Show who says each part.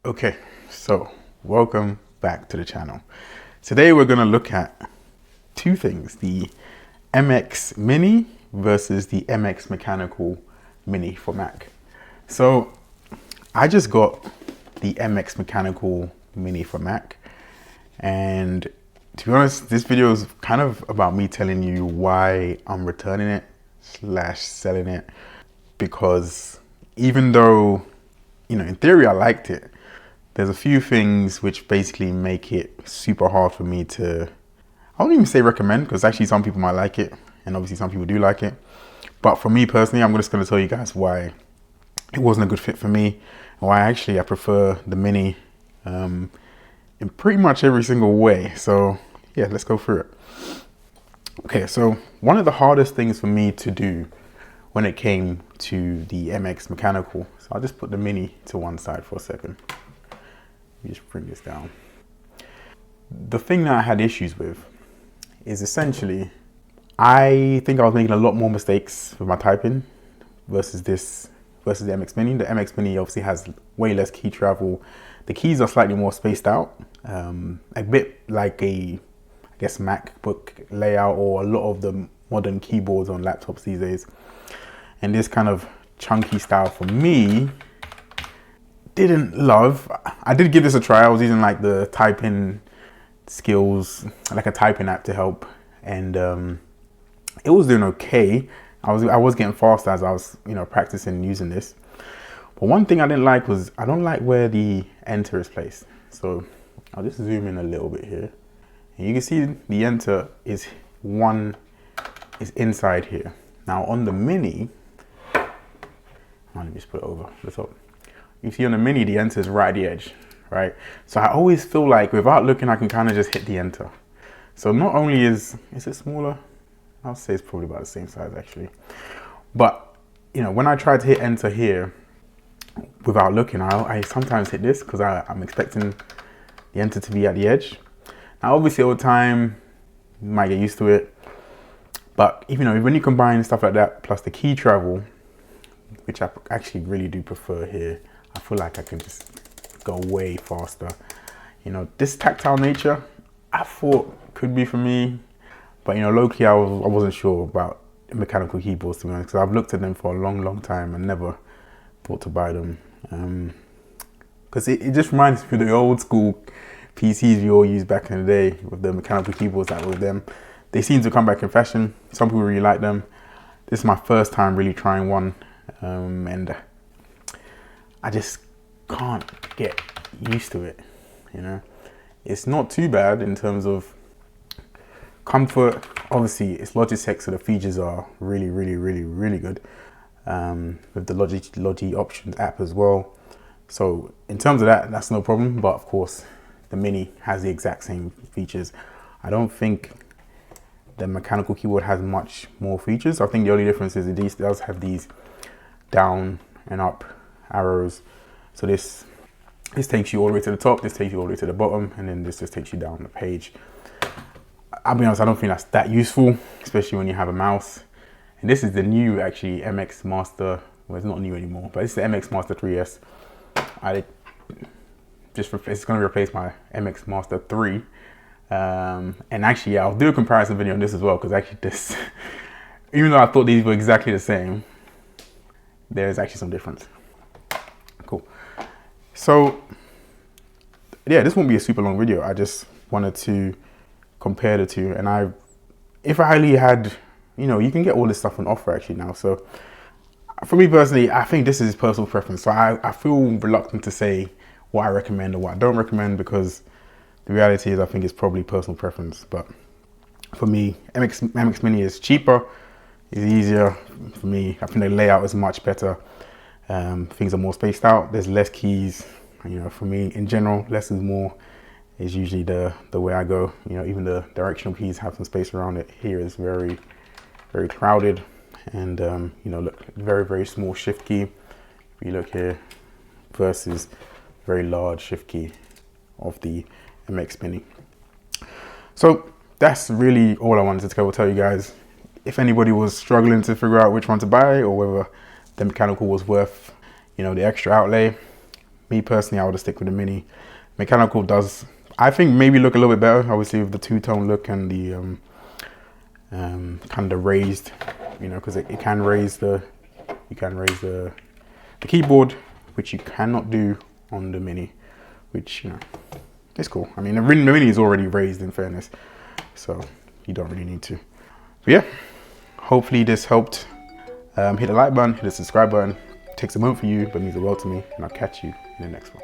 Speaker 1: Okay, so welcome back to the channel. Today we're going to look at two things, the MX Mini versus the MX Mechanical Mini for Mac. So I just got the MX Mechanical Mini for Mac, and to be honest, this video is kind of about me telling you why I'm returning it / selling it, because even though, in theory I liked it, there's a few things which basically make it super hard for me to, I won't even say recommend, because actually some people might like it, and obviously some people do like it. But for me personally, I'm just going to tell you guys why it wasn't a good fit for me, and why actually I prefer the Mini in pretty much every single way. So yeah, let's go through it. Okay, so one of the hardest things for me to do when it came to the MX Mechanical, so I'll just put the Mini to one side for a second. Just bring this down. The thing that I had issues with is essentially, I think I was making a lot more mistakes with my typing versus the MX Mini. The MX Mini obviously has way less key travel. The keys are slightly more spaced out, a bit like I guess MacBook layout, or a lot of the modern keyboards on laptops these days. And this kind of chunky style for me, didn't love. I did give this a try. I was using like the typing skills, like a typing app to help, and it was doing okay. I was getting faster as I was practicing using this. But one thing I didn't like was, I don't like where the enter is placed. So I'll just zoom in a little bit here, and you can see the enter is inside here. Now on the Mini, let me just put it over the top. You see on the Mini, the enter is right at the edge, right? So I always feel like without looking, I can kind of just hit the enter. So not only is it smaller, I'll say it's probably about the same size actually. But when I try to hit enter here without looking, I sometimes hit this because I'm expecting the enter to be at the edge. Now obviously over time, you might get used to it. But when you combine stuff like that plus the key travel, which I actually really do prefer here, I feel like I can just go way faster. This tactile nature, I thought could be for me, but low-key I wasn't sure about mechanical keyboards, to be honest, because I've looked at them for a long time and never thought to buy them. Because it just reminds me of the old school PCs we all used back in the day with the mechanical keyboards that were with them. They seem to come back in fashion. Some people really like them. This is my first time really trying one, and I just can't get used to it. It's not too bad in terms of comfort. Obviously it's Logitech, so the features are really good, with the Logi Options app as well. So in terms of that, that's no problem. But of course the Mini has the exact same features. I don't think the mechanical keyboard has much more features. I think the only difference is it does have these down and up arrows. So this takes you all the way to the top, this takes you all the way to the bottom, and then this just takes you down the page. I'll be honest, I don't think that's that useful, especially when you have a mouse. And this is the new actually MX Master, well, it's not new anymore, but it's the MX Master 3S. It's going to replace my MX Master 3. And actually, yeah, I'll do a comparison video on this as well, because actually this, even though I thought these were exactly the same, there's actually some difference. Cool. So yeah, this won't be a super long video. I just wanted to compare the two, and if I only had, you can get all this stuff on offer actually now. So for me personally, I think this is personal preference. So I feel reluctant to say what I recommend or what I don't recommend, because the reality is I think it's probably personal preference. But for me, MX Mini is cheaper, it's easier for me. I think the layout is much better. Things are more spaced out. There's less keys. For me in general, less is more is usually the way I go. Even the directional keys have some space around it. Here is very crowded, and look, very small shift key. If you look here, versus very large shift key of the MX Mini. So that's really all I wanted to tell you guys. If anybody was struggling to figure out which one to buy, or whether the mechanical was worth the extra outlay, me personally, I would stick with the mini. Mechanical does, I think, maybe look a little bit better, obviously with the two-tone look and the kind of the raised, you know, because it can raise the, the keyboard, which you cannot do on the mini, which, you know, it's cool. I mean, the mini is already raised, in fairness, so you don't really need to. But yeah, hopefully this helped. Hit the like button, hit the subscribe button. It takes a moment for you, but means the world to me, and I'll catch you in the next one.